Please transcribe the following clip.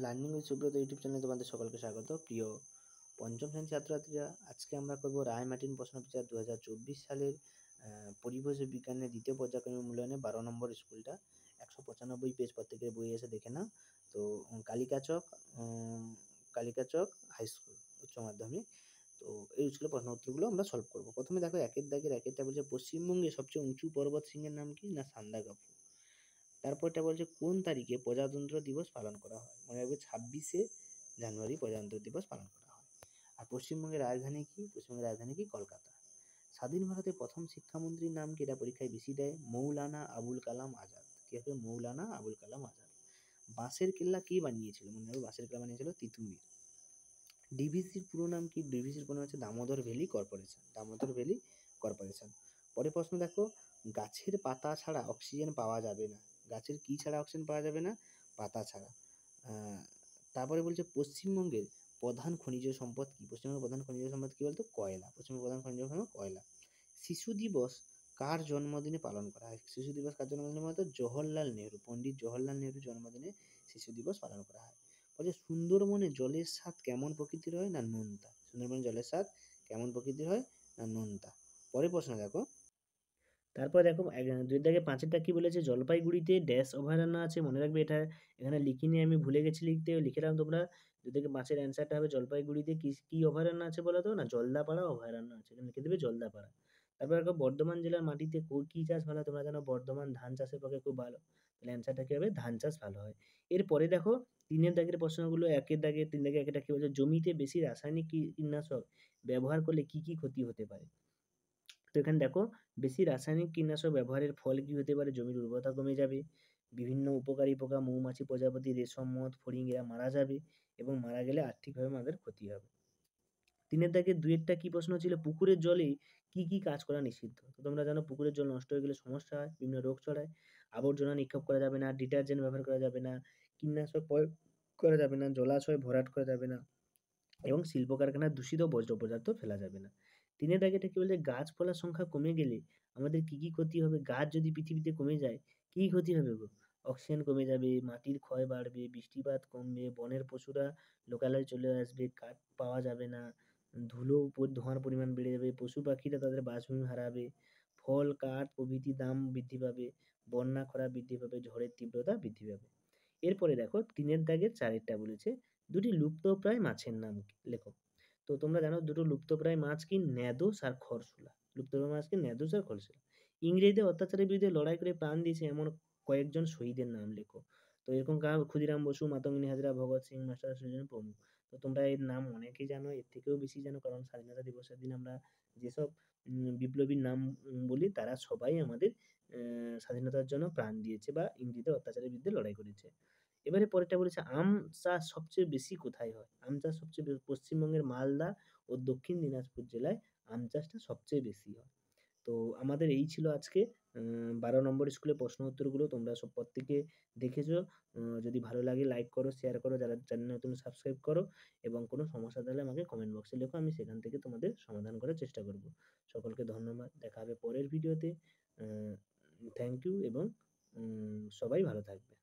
Learning with Subrata YouTube চ্যানেলে তোমাদের সকলকে স্বাগত। প্রিয় পঞ্চম শ্রেণীর ছাত্রছাত্রীরা, আজকে আমরা করব রায় মার্টিন প্রশ্নবিচার 2024 সালের পরিবেশ বিজ্ঞানের দ্বিতীয় পর্যায়ক্রমিক মূল্যায়নে 12 নম্বর স্কুলটা 195 পেজ প্রত্যেকের বই এসে দেখে নাও। তো কালিকাচক হাই স্কুল উচ্চ মাধ্যমিক। তো এই স্কুলের প্রশ্ন উত্তরগুলো আমরা সলভ করব। প্রথমে দেখো একের দাগের একেরটা বলছে পশ্চিমবঙ্গের সবচেয়ে উঁচু পর্বত শৃঙ্গের নাম কি? না সান্দাকফু। তারপরটা বলছে কোন তারিখে প্রজাতন্ত্র দিবস পালন করা হয়? মনে রাখবে 26শে জানুয়ারি প্রজাতন্ত্র দিবস পালন করা হয়। আর পশ্চিমবঙ্গের রাজধানী কি? পশ্চিমবঙ্গের রাজধানী কি? কলকাতা। স্বাধীন ভারতের প্রথম শিক্ষামন্ত্রীর নাম কি? এটা পরীক্ষায় বেশি দেয়। মৌলানা আবুল কালাম আজাদ। কি হবে? মৌলানা আবুল কালাম আজাদ। বাঁশের কেল্লা কে বানিয়েছিল? মনে রাখবে বাঁশের কেল্লা বানিয়েছিল তিতুমির। ডিভিসির পুরো নাম কি? ডিভিসির পুরো নাম হচ্ছে Damodar valley corporation. Damodar valley corporation. পরের প্রশ্ন দেখো, গাছের পাতা ছাড়া অক্সিজেন পাওয়া যাবে না। গাছের কি ছাড়া অক্সিজেন পাওয়া যাবে না? পাতা ছাড়া। তারপরে বলছে পশ্চিমবঙ্গের প্রধান খনিজ সম্পদ কি? পশ্চিমবঙ্গের প্রধান খনিজ সম্পদ কি বলতো? কয়লা। পশ্চিমবঙ্গের প্রধান খনিজ সম্পদ কয়লা। শিশু দিবস কার জন্মদিনে পালন করা হয়? শিশু দিবস কার জন্মদিনে বলতো? জওহরলাল নেহরু। পণ্ডিত জওহরলাল নেহরুর জন্মদিনে শিশু দিবস পালন করা হয়। বলছে সুন্দরবনে জলের স্বাদ কেমন প্রকৃতির হয়? না নোনতা। সুন্দরবনে জলের স্বাদ কেমন প্রকৃতির হয়? না নোনতা। পরের প্রশ্ন দেখো, তারপর দেখো 2-5-টা কি বলেছে? জলপাইগুড়িতে ড্যাশ অভয়ারণ্য আছে। মনে রাখবে, এটা এখানে লিখিনি, আমি ভুলে গেছি লিখতে, লিখে রাখো তোমরা। 2-5-এর অ্যান্সারটা হবে জলপাইগুড়িতে কি অভয়ারণ্য আছে বলো তো? না জলদাপাড়া অভয়ারণ্য আছে। এখানে লিখে দেবে জলদাপাড়া। তারপর দেখো বর্ধমান জেলার মাটিতে কি চাষ ভালো হয়? তোমরা জানো বর্ধমান ধান চাষের পক্ষে খুব ভালো। তাহলে অ্যান্সারটা কি হবে? ধান চাষ ভালো হয়। এরপরে দেখো 3-এর দাগের প্রশ্নগুলো, 3 দাগে একটা কি বলছে? জমিতে বেশি রাসায়নিক কীটনাশক ব্যবহার করলে কি কি ক্ষতি হতে পারে? তো এখানে দেখো, বেশি রাসায়নিক কীটনাশক ব্যবহারের ফলে কি হতে পারে? জমির উর্বরতা কমে যাবে, বিভিন্ন উপকারী পোকা, মৌমাছি, প্রজাপতি, রেশম, মথ, ফড়িং এরা মারা যাবে, এবং মারা গেলে আর্থিকভাবে আমাদের ক্ষতি হবে। 3-এর দাগে 2-এরটা কি প্রশ্ন ছিল? পুকুরের জলে কি কি কাজ করা নিষিদ্ধ? তো তোমরা জানো পুকুরের জল নষ্ট হয়ে গেলে সমস্যা হয়, বিভিন্ন রোগ ছড়ায়। আবর্জনা নিক্ষেপ করা যাবে না, ডিটারজেন্ট ব্যবহার করা যাবে না, কীটনাশক প্রয়োগ করা যাবে না, জলাশয় ভরাট করা যাবে না, এবং শিল্প কারখানার দূষিত বর্জ্য পদার্থ ফেলা যাবে না। 3-এর দাগেটা কি বলছে? গাছপালার সংখ্যা কমে গেলে আমাদের কি কি ক্ষতি হবে? গাছ যদি পৃথিবীতে কমে যায় কি ক্ষতি হবে গো? অক্সিজেন কমে যাবে, মাটির ক্ষয় বাড়বে, বৃষ্টিপাত কমবে, বনের পশুরা লোকালয়ে চলে আসবে, কাঠ পাওয়া যাবে না, ধোঁয়ার পরিমাণ বেড়ে যাবে, পশু পাখিরা তাদের বাসভূমি হারাবে, ফল কাঠ প্রভৃতির দাম বৃদ্ধি পাবে, বন্যা খরা বৃদ্ধি পাবে, ঝড়ের তীব্রতা বৃদ্ধি পাবে। এরপরে দেখো 3-এর দাগের 4-এরটা বলেছে দুটি লুপ্তপ্রায় মাছের নাম লেখো। তো তোমরা জানো দুটো লুপ্তপ্রায় মাছ কি? ন্যাদোস আর খরশোলা। লুপ্তপ্রায় মাছ কি? ন্যাদোস আর খরশোলা। ইংরেজদের অত্যাচারের বিরুদ্ধে লড়াই করে প্রাণ দিয়েছে এমন কয়েকজন শহীদের নাম লেখো। তো এরকম ক্ষুদিরাম বসু, মাতঙ্গিনী হাজরা, ভগৎ সিং, মাস্টার সুজন প্রমুখ। তো তোমরা এর নাম অনেকেই জানো, এর থেকেও বেশি জানো, কারণ স্বাধীনতা দিবসের দিন আমরা যেসব বিপ্লবীর নাম বলি তারা সবাই আমাদের স্বাধীনতার জন্য প্রাণ দিয়েছে বা ইংরেজদের অত্যাচারের বিরুদ্ধে লড়াই করেছে। এবারে পরেরটা বলেছে আম চাষ সবচেয়ে বেশি কোথায় হয়? আম চাষ সবচেয়ে পশ্চিমবঙ্গের মালদা ও দক্ষিণ দিনাজপুর জেলায় আম চাষটা সবচেয়ে বেশি হয়। তো আমাদের এই ছিল আজকে 12 নম্বর স্কুলের প্রশ্ন উত্তরগুলো। তোমরা সব প্রত্যেকে দেখেছো। যদি ভালো লাগে লাইক করো, শেয়ার করো, যারা চ্যানেল নতুন সাবস্ক্রাইব করো, এবং কোনো সমস্যা থাকলে আমাকে কমেন্ট বক্সে লেখো, আমি সেখান থেকে তোমাদের সমাধান করার চেষ্টা করব। সকলকে ধন্যবাদ। দেখা হবে পরের ভিডিওতে। থ্যাংক ইউ, এবং সবাই ভালো থাকবে।